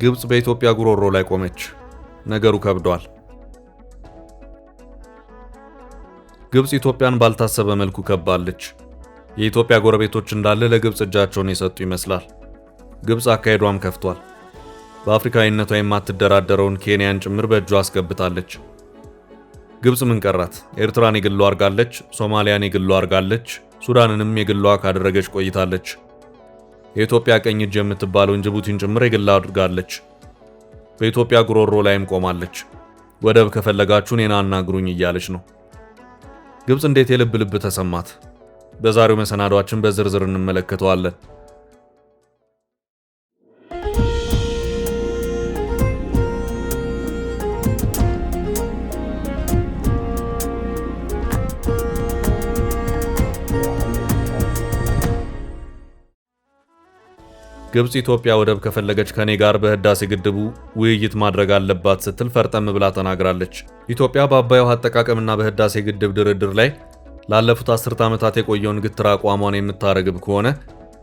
ግብጽ በኢትዮጵያ ጉሮሮ ላይ ቆመች። ነገሩ ከብዷል። ግብጽ ኢትዮጵያን ባልታሰበ መልኩ ከባለች። የኢትዮጵያ ጎረቤቶች እንዳለ ለግብጽ እጃቸውን የሰጡ ይመስላል። ግብጽ አካሄዷም ከፍቷል። በአፍሪካዊነቷ የማትደራደረውን ኬንያን ጭምር በእጇ አስገብታለች። ግብጽ ምን ቀራት? ኤርትራን የግሏ አርጋለች፣ ሶማሊያን የግሏ አርጋለች፣ ሱዳንንም የግሏ ካደረገች ቆይታለች። የኢትዮጵያ ቀኝ እጅ የምትባለውን ጅቡቲን ጭምር የግሏ አድርጋለች። በኢትዮጵያ ጉሮሮ ላይም ቆማለች። ወደብ ከፈለጋችሁ እኔን አናግሩኝ እያለች ነው። ግብጽ እንዴት የልብ ልብ ተሰማት? በዛሬው መሰናዷችን በዝርዝር እንመለከተዋለን። ግብጽ ኢትዮጵያ ወደብ ከፈለገች ከኔ ጋር በህዳሴ ግድቡ ውይይት ማድረግ አለባት ስትል ፈርጠም ብላ ተናግራለች። ኢትዮጵያ በአባይ ውሃ አጠቃቀምና በህዳሴ ግድብ ድርድር ላይ ላለፉት 10 ዓመታት የቆየውን ግትር አቋሟን የምታረግብ ከሆነ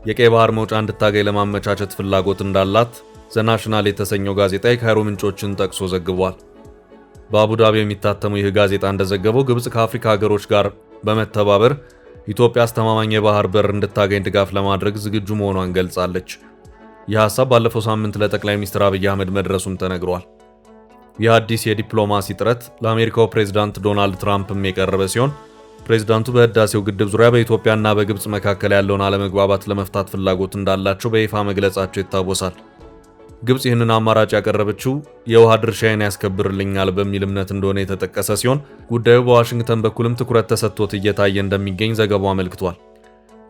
የቀይ ባህር መውጫ እንድታገኝ ለማመቻቸት ፍላጎት እንዳላት ዘ ናሽናል የተሰኘው ጋዜጣ የካይሮ ምንጮችን ጠቅሶ ዘግቧል። በአቡዳቢ የሚታተመው ይህ ጋዜጣ እንደዘገበው ግብጽ ከአፍሪካ ሀገሮች ጋር በመተባበር ኢትዮጵያ አስተማማኝ የባህር በር እንድታገኝ ድጋፍ ለማድረግ ዝግጁ መሆኗን ገልጻለች። ይህ ሐሳብ ባለፈው ሳምንት ለጠቅላይ ሚኒስትር አብይ አህመድ መድረሱም ተነግሯል። ይህ አዲስ የዲፕሎማሲ ጥረት ለአሜሪካው ፕሬዝዳንት ዶናልድ ትራምፕም የቀረበ ሲሆን ፕሬዝዳንቱ በህዳሴው ግድብ ዙሪያ በኢትዮጵያና በግብጽ መካከል ያለውን አለመግባባት ለመፍታት ፍላጎት እንዳላቸው በይፋ መግለጻቸው ይታወሳል። ግብጽ ይህንን አማራጭ ያቀረበችው የውሃ ድርሻዬን ያስከብርልኛል በሚል እምነት እንደሆነ የተጠቀሰ ሲሆን ጉዳዩ በዋሽንግተን በኩልም ትኩረት ተሰጥቶት እየታየ እንደሚገኝ ዘገባው አመልክቷል።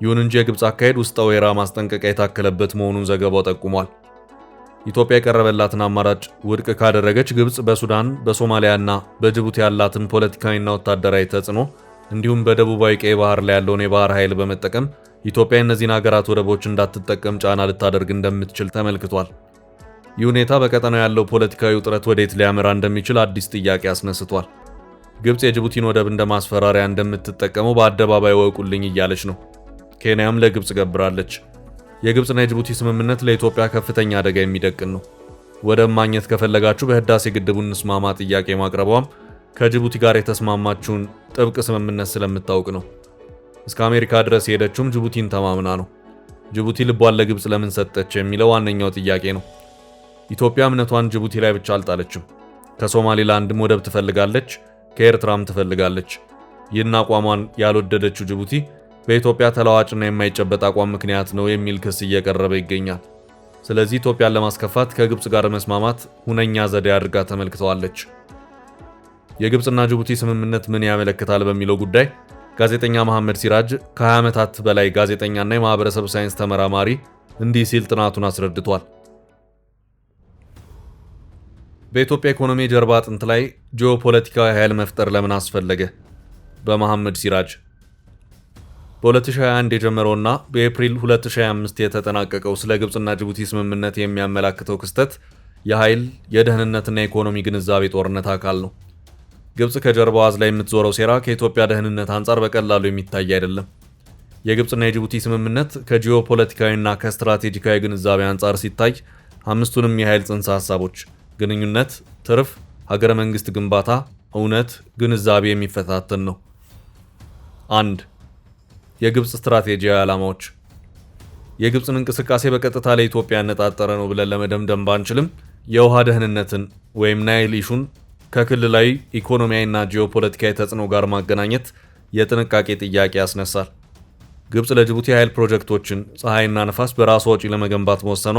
ይሁን እንጂ የግብጽ አካሄድ ውስጠ ወይራ ማስጠንቀቂያ የታከለበት መሆኑን ዘገባው ጠቁሟል። ኢትዮጵያ የቀረበላትን አማራጭ ውድቅ ካደረገች ግብጽ በሱዳን፣ በሶማሊያና በጅቡቲ ያላትን ፖለቲካዊና ወታደራዊ ተጽዕኖ እንዲሁም በደቡባዊ ቀይ ባህር ላይ ያለውን የባህር ኃይል በመጠቀም ኢትዮጵያ እነዚህን ሀገራት ወደቦች እንዳትጠቀም ጫና ልታደርግ እንደምትችል ተመልክቷል። ይህ ሁኔታ በቀጠናው ያለው ፖለቲካዊ ውጥረት ወዴት ሊያመራ እንደሚችል አዲስ ጥያቄ አስነስቷል። ግብጽ የጅቡቲን ወደብ እንደማስፈራሪያ እንደምትጠቀመው በአደባባይ ወቁልኝ እያለች ነው። ኬንያም ለግብጽ ገብራለች። የግብጽና የጅቡቲ ስምምነት ለኢትዮጵያ ከፍተኛ አደጋ የሚደቅን ነው። ወደብ ማግኘት ከፈለጋችሁ በህዳሴ ግድቡ እንስማማ ጥያቄ ማቅረቧም ከጅቡቲ ጋር የተስማማችውን ጥብቅ ስምምነት ስለምታውቅ ነው። እስከ አሜሪካ ድረስ የሄደችውም ጅቡቲን ተማምና ነው። ጅቡቲ ልቧን ለግብጽ ለምን ሰጠች የሚለው ዋነኛው ጥያቄ ነው። ኢትዮጵያ እምነቷን ጅቡቲ ላይ ብቻ አልጣለችም። ከሶማሊላንድም ወደብ ትፈልጋለች፣ ከኤርትራም ትፈልጋለች። ይህን አቋሟን ያልወደደችው ጅቡቲ በኢትዮጵያ ተለዋጭና የማይጨበጥ አቋም ምክንያት ነው የሚል ክስ እየቀረበ ይገኛል። ስለዚህ ኢትዮጵያን ለማስከፋት ከግብጽ ጋር መስማማት ሁነኛ ዘዴ አድርጋ ተመልክተዋለች። የግብጽና ጅቡቲ ስምምነት ምን ያመለክታል በሚለው ጉዳይ ጋዜጠኛ መሐመድ ሲራጅ ከ20 ዓመታት በላይ ጋዜጠኛና የማህበረሰብ ሳይንስ ተመራማሪ እንዲህ ሲል ጥናቱን አስረድቷል። በኢትዮጵያ ኢኮኖሚ ጀርባ አጥንት ላይ ጂኦፖለቲካዊ ኃይል መፍጠር ለምን አስፈለገ? በመሐመድ ሲራጅ በ2021 የጀመረውና በኤፕሪል 2025 የተጠናቀቀው ስለ ግብጽና ጅቡቲ ስምምነት የሚያመላክተው ክስተት የኃይል የደህንነትና የኢኮኖሚ ግንዛቤ ጦርነት አካል ነው። ግብጽ ከጀርባዋ አዝላ የምትዞረው ሴራ ከኢትዮጵያ ደህንነት አንጻር በቀላሉ የሚታይ አይደለም። የግብጽና የጅቡቲ ስምምነት ከጂኦፖለቲካዊና ከስትራቴጂካዊ ግንዛቤ አንጻር ሲታይ አምስቱንም የኃይል ጽንሰ ሐሳቦች ግንኙነት፣ ትርፍ፣ ሀገረ መንግስት ግንባታ፣ እውነት፣ ግንዛቤ የሚፈታተን ነው። 1. የግብጽ ስትራቴጂያዊ ዓላማዎች። የግብጽን እንቅስቃሴ በቀጥታ ለኢትዮጵያ ያነጣጠረ ነው ብለን ለመደምደም ባንችልም የውሃ ደህንነትን ወይም ናይል ኢሹን ከክልላዊ ኢኮኖሚያዊና ጂኦፖለቲካዊ ተጽዕኖ ጋር ማገናኘት የጥንቃቄ ጥያቄ ያስነሳል። ግብጽ ለጅቡቲ ኃይል ፕሮጀክቶችን ፀሐይና ነፋስ በራሷ ወጪ ለመገንባት መወሰኗ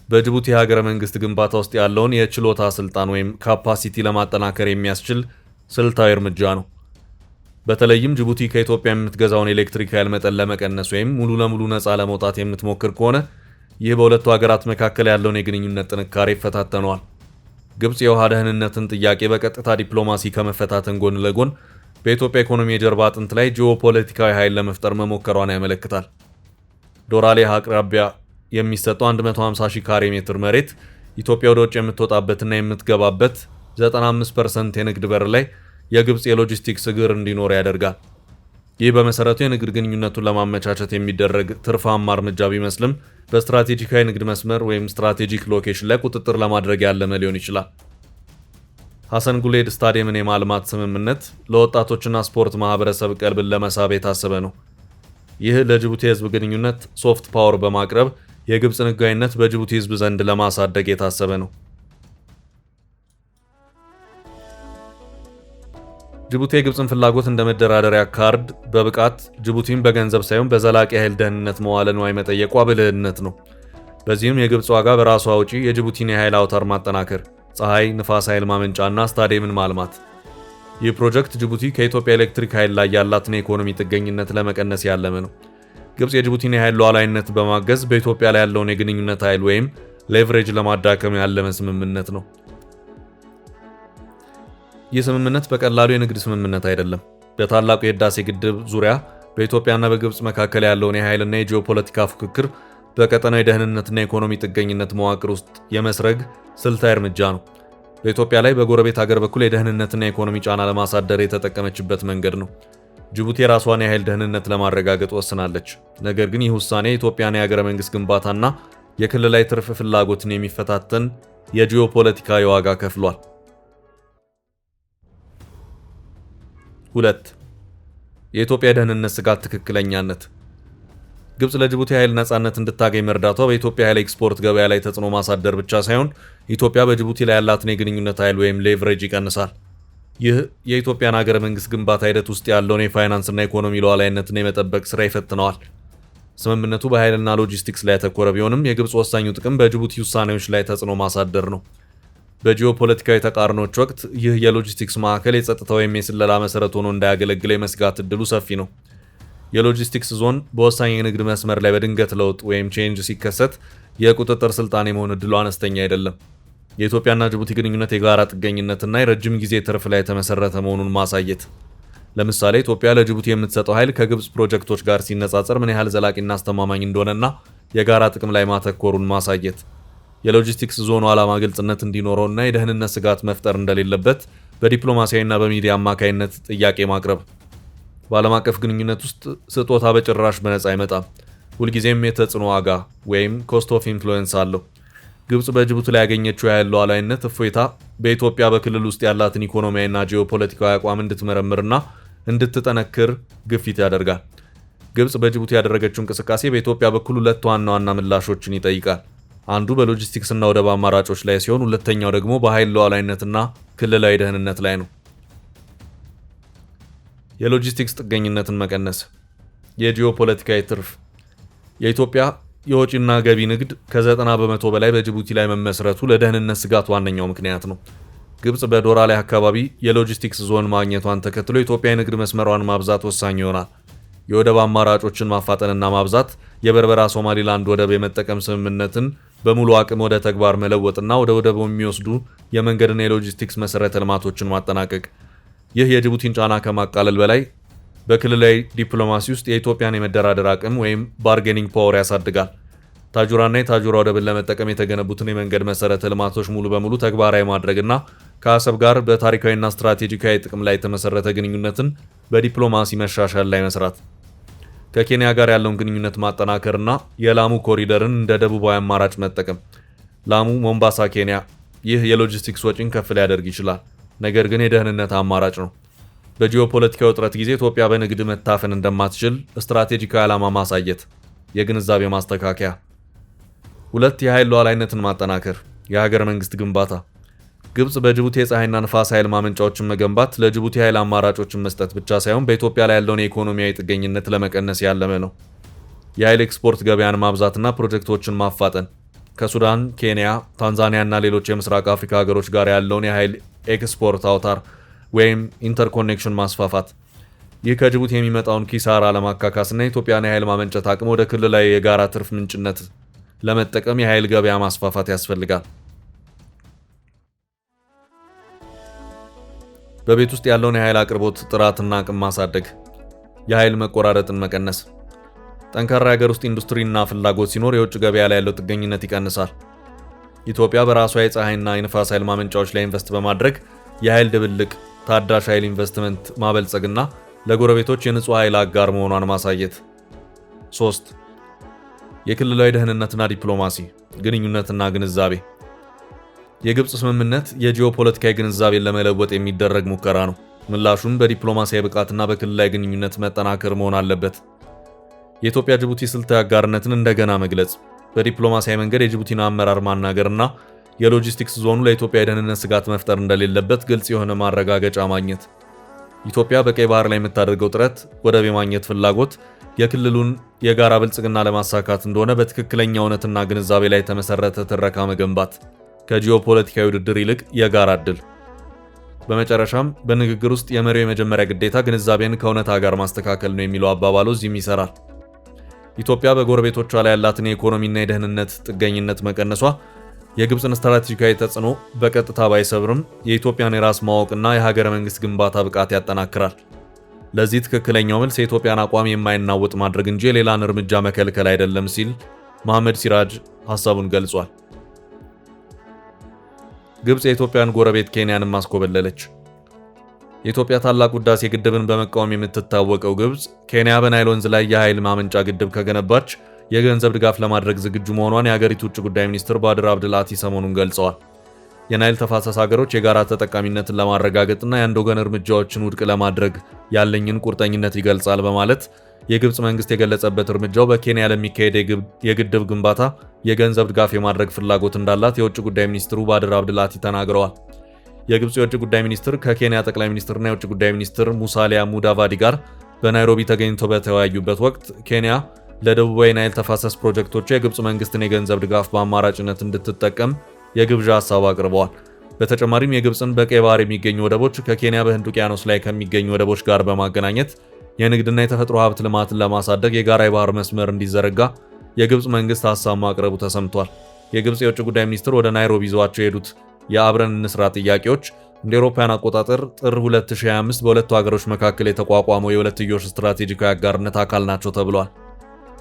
በጅቡቲ ሀገረ መንግስት ግንባታ ውስጥ ያለውን የችሎታ ስልጣን ወይም ካፓሲቲ ለማጠናከር የሚያስችል ስልታዊ እርምጃ ነው። በተለይም ጅቡቲ ከኢትዮጵያ የምትገዛውን ኤሌክትሪክ ኃይል መጠን ለመቀነስ ወይም ሙሉ ለሙሉ ነፃ ለመውጣት የምትሞክር ከሆነ ይህ በሁለቱ ሀገራት መካከል ያለውን የግንኙነት ጥንካሬ ይፈታተነዋል። ግብጽ የውሃ ደህንነትን ጥያቄ በቀጥታ ዲፕሎማሲ ከመፈታተን ጎን ለጎን በኢትዮጵያ ኢኮኖሚ የጀርባ አጥንት ላይ ጂኦፖለቲካዊ ኃይል ለመፍጠር መሞከሯን ያመለክታል። ዶራሌ አቅራቢያ የሚሰጠው 150,000 ካሬ ሜትር መሬት ኢትዮጵያ ወደ ውጭ የምትወጣበትና የምትገባበት 95% የንግድ በር ላይ የግብጽ የሎጂስቲክስ እግር እንዲኖር ያደርጋል። ይህ በመሰረቱ የንግድ ግንኙነቱን ለማመቻቸት የሚደረግ ትርፋማ እርምጃ ቢመስልም በስትራቴጂካዊ ንግድ መስመር ወይም ስትራቴጂክ ሎኬሽን ላይ ቁጥጥር ለማድረግ ያለመ ሊሆን ይችላል። ሐሰን ጉሌድ ስታዲየምን የማልማት ስምምነት ለወጣቶችና ስፖርት ማህበረሰብ ቀልብን ለመሳብ የታሰበ ነው። ይህ ለጅቡቲ ህዝብ ግንኙነት ሶፍት ፓወር በማቅረብ የግብፅን ህጋዊነት በጅቡቲ ህዝብ ዘንድ ለማሳደግ የታሰበ ነው። ጅቡቲ የግብፅን ፍላጎት እንደ መደራደሪያ ካርድ በብቃት ጅቡቲን በገንዘብ ሳይሆን በዘላቂ ኃይል ደህንነት መዋለ ንዋይ መጠየቋ ብልህነት ነው። በዚህም የግብፅ ዋጋ በራሷ ውጪ የጅቡቲን የኃይል አውታር ማጠናከር፣ ፀሐይ፣ ንፋስ ኃይል ማመንጫና ስታዲየምን ማልማት። ይህ ፕሮጀክት ጅቡቲ ከኢትዮጵያ ኤሌክትሪክ ኃይል ላይ ያላትን የኢኮኖሚ ጥገኝነት ለመቀነስ ያለመ ነው። ግብፅ የጅቡቲን የኃይል ሉዓላዊነት በማገዝ በኢትዮጵያ ላይ ያለውን የግንኙነት ኃይል ወይም ሌቨሬጅ ለማዳከም ያለመ ስምምነት ነው። ይህ ስምምነት በቀላሉ የንግድ ስምምነት አይደለም። በታላቁ የህዳሴ ግድብ ዙሪያ በኢትዮጵያና በግብፅ መካከል ያለውን የኃይልና የጂኦፖለቲካ ፉክክር በቀጠናው የደህንነትና የኢኮኖሚ ጥገኝነት መዋቅር ውስጥ የመስረግ ስልታዊ እርምጃ ነው። በኢትዮጵያ ላይ በጎረቤት ሀገር በኩል የደህንነትና የኢኮኖሚ ጫና ለማሳደር የተጠቀመችበት መንገድ ነው። ጅቡቲ የራሷን የኃይል ደህንነት ለማረጋገጥ ወስናለች። ነገር ግን ይህ ውሳኔ የኢትዮጵያን የሀገረ መንግስት ግንባታና የክልላዊ ትርፍ ፍላጎትን የሚፈታተን የጂኦፖለቲካዊ ዋጋ ከፍሏል። 2. የኢትዮጵያ የደህንነት ስጋት ትክክለኛነት። ግብፅ ለጅቡቲ ኃይል ነፃነት እንድታገኝ መርዳቷ በኢትዮጵያ ኃይል ኤክስፖርት ገበያ ላይ ተጽዕኖ ማሳደር ብቻ ሳይሆን ኢትዮጵያ በጅቡቲ ላይ ያላትን የግንኙነት ኃይል ወይም ሌቨሬጅ ይቀንሳል። ይህ የኢትዮጵያን ሀገረ መንግስት ግንባታ ሂደት ውስጥ ያለውን የፋይናንስና ኢኮኖሚ ሉዓላዊነትን የመጠበቅ ስራ ይፈትነዋል። ስምምነቱ በኃይልና ሎጂስቲክስ ላይ ያተኮረ ቢሆንም የግብፅ ወሳኙ ጥቅም በጅቡቲ ውሳኔዎች ላይ ተጽዕኖ ማሳደር ነው። በጂኦፖለቲካዊ ተቃርኖች ወቅት ይህ የሎጂስቲክስ ማዕከል የጸጥታ ወይም የስለላ መሰረት ሆኖ እንዳያገለግል የመስጋት እድሉ ሰፊ ነው። የሎጂስቲክስ ዞን በወሳኝ የንግድ መስመር ላይ በድንገት ለውጥ ወይም ቼንጅ ሲከሰት የቁጥጥር ስልጣን የመሆን እድሉ አነስተኛ አይደለም። የኢትዮጵያና ጅቡቲ ግንኙነት የጋራ ጥገኝነትና የረጅም ጊዜ ትርፍ ላይ የተመሰረተ መሆኑን ማሳየት። ለምሳሌ ኢትዮጵያ ለጅቡቲ የምትሰጠው ኃይል ከግብፅ ፕሮጀክቶች ጋር ሲነጻጸር ምን ያህል ዘላቂና አስተማማኝ እንደሆነና የጋራ ጥቅም ላይ ማተኮሩን ማሳየት። የሎጂስቲክስ ዞኑ ዓላማ ግልጽነት እንዲኖረውና የደህንነት ስጋት መፍጠር እንደሌለበት በዲፕሎማሲያዊና በሚዲያ አማካይነት ጥያቄ ማቅረብ። በዓለም አቀፍ ግንኙነት ውስጥ ስጦታ በጭራሽ በነፃ አይመጣም። ሁልጊዜም የተጽዕኖ ዋጋ ወይም ኮስት ኦፍ ኢንፍሉዌንስ አለው። ግብፅ በጅቡቲ ላይ ያገኘችው የኃይል ሉዓላዊነት እፎይታ በኢትዮጵያ በክልል ውስጥ ያላትን ኢኮኖሚያዊና ጂኦፖለቲካዊ አቋም እንድትመረምርና እንድትጠነክር ግፊት ያደርጋል። ግብፅ በጅቡቲ ያደረገችው እንቅስቃሴ በኢትዮጵያ በኩል ሁለት ዋና ዋና ምላሾችን ይጠይቃል። አንዱ በሎጂስቲክስና ወደብ አማራጮች ላይ ሲሆን፣ ሁለተኛው ደግሞ በኃይል ሉዓላዊነትና ክልላዊ ደህንነት ላይ ነው። የሎጂስቲክስ ጥገኝነትን መቀነስ። የጂኦፖለቲካዊ ትርፍ። የኢትዮጵያ የወጪና ገቢ ንግድ ከ90 በመቶ በላይ በጅቡቲ ላይ መመስረቱ ለደህንነት ስጋት ዋነኛው ምክንያት ነው። ግብፅ በዶራሌ አካባቢ የሎጂስቲክስ ዞን ማግኘቷን ተከትሎ የኢትዮጵያ የንግድ መስመሯን ማብዛት ወሳኝ ይሆናል። የወደብ አማራጮችን ማፋጠንና ማብዛት፣ የበርበራ ሶማሊላንድ ወደብ የመጠቀም ስምምነትን በሙሉ አቅም ወደ ተግባር መለወጥና ወደ ወደቡ የሚወስዱ የመንገድና የሎጂስቲክስ መሰረተ ልማቶችን ማጠናቀቅ። ይህ የጅቡቲን ጫና ከማቃለል በላይ በክልላዊ ዲፕሎማሲ ውስጥ የኢትዮጵያን የመደራደር አቅም ወይም ባርጌኒንግ ፓወር ያሳድጋል። ታጁራና የታጁራ ወደብን ለመጠቀም የተገነቡትን የመንገድ መሰረተ ልማቶች ሙሉ በሙሉ ተግባራዊ ማድረግና ከአሰብ ጋር በታሪካዊና ስትራቴጂካዊ ጥቅም ላይ የተመሰረተ ግንኙነትን በዲፕሎማሲ መሻሻል ላይ መስራት። ከኬንያ ጋር ያለውን ግንኙነት ማጠናከርና የላሙ ኮሪደርን እንደ ደቡባዊ አማራጭ መጠቀም። ላሙ ሞምባሳ፣ ኬንያ። ይህ የሎጂስቲክስ ወጪን ከፍ ሊያደርግ ይችላል፣ ነገር ግን የደህንነት አማራጭ ነው። በጂኦፖለቲካዊ ውጥረት ጊዜ ኢትዮጵያ በንግድ መታፈን እንደማትችል ስትራቴጂካዊ ዓላማ ማሳየት። የግንዛቤ ማስተካከያ። 2. የኃይል ሉዓላዊነትን ማጠናከር። የሀገረ መንግስት ግንባታ። ግብፅ በጅቡቲ የፀሐይና ንፋስ ኃይል ማመንጫዎችን መገንባት ለጅቡቲ ኃይል አማራጮችን መስጠት ብቻ ሳይሆን በኢትዮጵያ ላይ ያለውን የኢኮኖሚያዊ ጥገኝነት ለመቀነስ ያለመ ነው። የኃይል ኤክስፖርት ገበያን ማብዛትና ፕሮጀክቶችን ማፋጠን። ከሱዳን፣ ኬንያ፣ ታንዛኒያ እና ሌሎች የምስራቅ አፍሪካ ሀገሮች ጋር ያለውን የኃይል ኤክስፖርት አውታር ወይም ኢንተርኮኔክሽን ማስፋፋት። ይህ ከጅቡቲ የሚመጣውን ኪሳራ ለማካካስና የኢትዮጵያን የኃይል ማመንጨት አቅም ወደ ክልላዊ የጋራ ትርፍ ምንጭነት ለመጠቀም የኃይል ገበያ ማስፋፋት ያስፈልጋል። በቤት ውስጥ ያለውን የኃይል አቅርቦት ጥራትና አቅም ማሳደግ። የኃይል መቆራረጥን መቀነስ። ጠንካራ የሀገር ውስጥ ኢንዱስትሪና ፍላጎት ሲኖር የውጭ ገበያ ላይ ያለው ጥገኝነት ይቀንሳል። ኢትዮጵያ በራሷ የፀሐይና የንፋስ ኃይል ማመንጫዎች ላይ ኢንቨስት በማድረግ የኃይል ድብልቅ፣ ታዳሽ ኃይል ኢንቨስትመንት ማበልጸግና ለጎረቤቶች የንጹህ ኃይል አጋር መሆኗን ማሳየት። 3. የክልላዊ ደህንነትና ዲፕሎማሲ ግንኙነትና ግንዛቤ። የግብፅ ስምምነት የጂኦፖለቲካዊ ግንዛቤን ለመለወጥ የሚደረግ ሙከራ ነው። ምላሹም በዲፕሎማሲያዊ ብቃትና በክልላዊ ግንኙነት መጠናከር መሆን አለበት። የኢትዮጵያ ጅቡቲ ስልታዊ አጋርነትን እንደገና መግለጽ፣ በዲፕሎማሲያዊ መንገድ የጅቡቲን አመራር ማናገርና የሎጂስቲክስ ዞኑ ለኢትዮጵያ የደህንነት ስጋት መፍጠር እንደሌለበት ግልጽ የሆነ ማረጋገጫ ማግኘት። ኢትዮጵያ በቀይ ባህር ላይ የምታደርገው ጥረት ወደብ የማግኘት ፍላጎት የክልሉን የጋራ ብልጽግና ለማሳካት እንደሆነ በትክክለኛ እውነትና ግንዛቤ ላይ የተመሰረተ ትረካ መገንባት፣ ከጂኦፖለቲካዊ ውድድር ይልቅ የጋራ ዕድል። በመጨረሻም በንግግር ውስጥ የመሪው የመጀመሪያ ግዴታ ግንዛቤን ከእውነታ ጋር ማስተካከል ነው የሚለው አባባሉ እዚህም ይሰራል። ኢትዮጵያ በጎረቤቶቿ ላይ ያላትን የኢኮኖሚና የደህንነት ጥገኝነት መቀነሷ የግብፅን ስትራቴጂካዊ ተጽዕኖ በቀጥታ ባይሰብርም የኢትዮጵያን የራስ ማወቅና የሀገረ መንግስት ግንባታ ብቃት ያጠናክራል። ለዚህ ትክክለኛው መልስ የኢትዮጵያን አቋም የማይናወጥ ማድረግ እንጂ የሌላን እርምጃ መከልከል አይደለም ሲል መሐመድ ሲራጅ ሐሳቡን ገልጿል። ግብፅ የኢትዮጵያን ጎረቤት ኬንያንም ማስኮበለለች። የኢትዮጵያ ታላቁ ህዳሴ ግድብን በመቃወም የምትታወቀው ግብፅ ኬንያ በናይል ወንዝ ላይ የኃይል ማመንጫ ግድብ ከገነባች የገንዘብ ድጋፍ ለማድረግ ዝግጁ መሆኗን የሀገሪቱ ውጭ ጉዳይ ሚኒስትር ባድር አብድልአቲ ሰሞኑን ገልጸዋል። የናይል ተፋሰስ ሀገሮች የጋራ ተጠቃሚነትን ለማረጋገጥና የአንድ ወገን እርምጃዎችን ውድቅ ለማድረግ ያለኝን ቁርጠኝነት ይገልጻል በማለት የግብፅ መንግስት የገለጸበት እርምጃው በኬንያ ለሚካሄድ የግድብ ግንባታ የገንዘብ ድጋፍ የማድረግ ፍላጎት እንዳላት የውጭ ጉዳይ ሚኒስትሩ ባድር አብድልአቲ ተናግረዋል። የግብፅ የውጭ ጉዳይ ሚኒስትር ከኬንያ ጠቅላይ ሚኒስትርና የውጭ ጉዳይ ሚኒስትር ሙሳሊያ ሙዳቫዲ ጋር በናይሮቢ ተገኝተው በተወያዩበት ወቅት ኬንያ ለደቡባዊ ናይል ተፋሰስ ፕሮጀክቶች የግብፅ መንግስትን የገንዘብ ድጋፍ በአማራጭነት እንድትጠቀም የግብዣ ሀሳብ አቅርበዋል። በተጨማሪም የግብፅን በቀይ ባህር የሚገኙ ወደቦች ከኬንያ በህንድ ውቅያኖስ ላይ ከሚገኙ ወደቦች ጋር በማገናኘት የንግድና የተፈጥሮ ሀብት ልማትን ለማሳደግ የጋራ የባህር መስመር እንዲዘረጋ የግብፅ መንግስት ሀሳብ ማቅረቡ ተሰምቷል። የግብፅ የውጭ ጉዳይ ሚኒስትር ወደ ናይሮቢ ይዘዋቸው የሄዱት የአብረን እንስራ ጥያቄዎች እንደ አውሮፓውያን አቆጣጠር ጥር 2025 በሁለቱ ሀገሮች መካከል የተቋቋመው የሁለትዮሽ ስትራቴጂካዊ አጋርነት አካል ናቸው ተብሏል።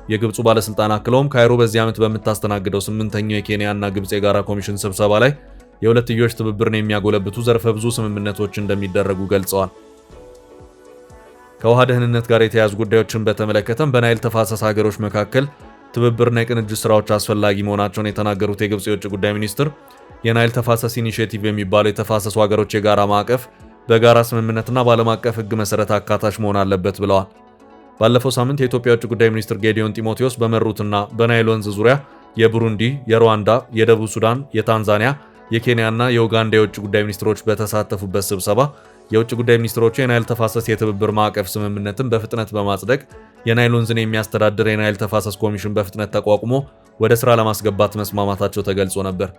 የግብፁ ባለስልጣን አክለውም ካይሮ በዚህ ዓመት በምታስተናግደው 8ኛው የኬንያና ግብፅ የጋራ ኮሚሽን ስብሰባ ላይ የሁለትዮሽ ትብብርን የሚያጎለብቱ ዘርፈ ብዙ ስምምነቶች እንደሚደረጉ ገልጸዋል። ከውሃ ደህንነት ጋር የተያያዙ ጉዳዮችን በተመለከተም በናይል ተፋሰስ ሀገሮች መካከል ትብብርና የቅንጅት ስራዎች አስፈላጊ መሆናቸውን የተናገሩት የግብፅ የውጭ ጉዳይ ሚኒስትር የናይል ተፋሰስ ኢኒሼቲቭ የሚባለው የተፋሰሱ ሀገሮች የጋራ ማዕቀፍ በጋራ ስምምነትና በዓለም አቀፍ ሕግ መሰረት አካታች መሆን አለበት ብለዋል። ባለፈው ሳምንት የኢትዮጵያ የውጭ ጉዳይ ሚኒስትር ጌዲዮን ጢሞቴዎስ በመሩትና በናይል ወንዝ ዙሪያ የቡሩንዲ፣ የሩዋንዳ፣ የደቡብ ሱዳን፣ የታንዛኒያ፣ የኬንያና የኡጋንዳ የውጭ ጉዳይ ሚኒስትሮች በተሳተፉበት ስብሰባ የውጭ ጉዳይ ሚኒስትሮቹ የናይል ተፋሰስ የትብብር ማዕቀፍ ስምምነትን በፍጥነት በማጽደቅ የናይል ወንዝን የሚያስተዳድር የናይል ተፋሰስ ኮሚሽን በፍጥነት ተቋቁሞ ወደ ስራ ለማስገባት መስማማታቸው ተገልጾ ነበር።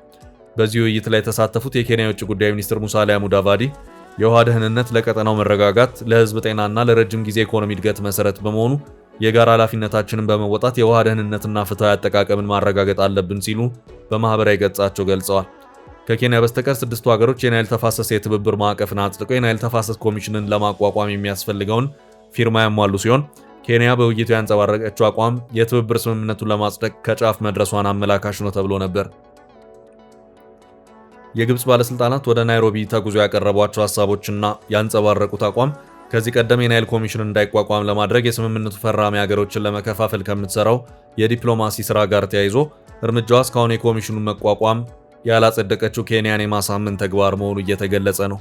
በዚህ ውይይት ላይ የተሳተፉት የኬንያ የውጭ ጉዳይ ሚኒስትር ሙሳሊያ ሙዳቫዲ የውሃ ደህንነት ለቀጠናው መረጋጋት፣ ለህዝብ ጤናና ለረጅም ጊዜ ኢኮኖሚ እድገት መሰረት በመሆኑ የጋራ ኃላፊነታችንን በመወጣት የውሃ ደህንነትና ፍትሃዊ አጠቃቀምን ማረጋገጥ አለብን ሲሉ በማህበራዊ ገጻቸው ገልጸዋል። ከኬንያ በስተቀር 6ቱ ሀገሮች የናይል ተፋሰስ የትብብር ማዕቀፍን አጽድቀው የናይል ተፋሰስ ኮሚሽንን ለማቋቋም የሚያስፈልገውን ፊርማ ያሟሉ ሲሆን ኬንያ በውይይቱ ያንጸባረቀችው አቋም የትብብር ስምምነቱን ለማጽደቅ ከጫፍ መድረሷን አመላካሽ ነው ተብሎ ነበር። የግብፅ ባለስልጣናት ወደ ናይሮቢ ተጉዞ ያቀረቧቸው ሀሳቦችና ያንጸባረቁት አቋም ከዚህ ቀደም የናይል ኮሚሽን እንዳይቋቋም ለማድረግ የስምምነቱ ፈራሚ ሀገሮችን ለመከፋፈል ከምትሰራው የዲፕሎማሲ ስራ ጋር ተያይዞ እርምጃዋ እስካሁን የኮሚሽኑን መቋቋም ያላጸደቀችው ኬንያን የማሳመን ተግባር መሆኑ እየተገለጸ ነው።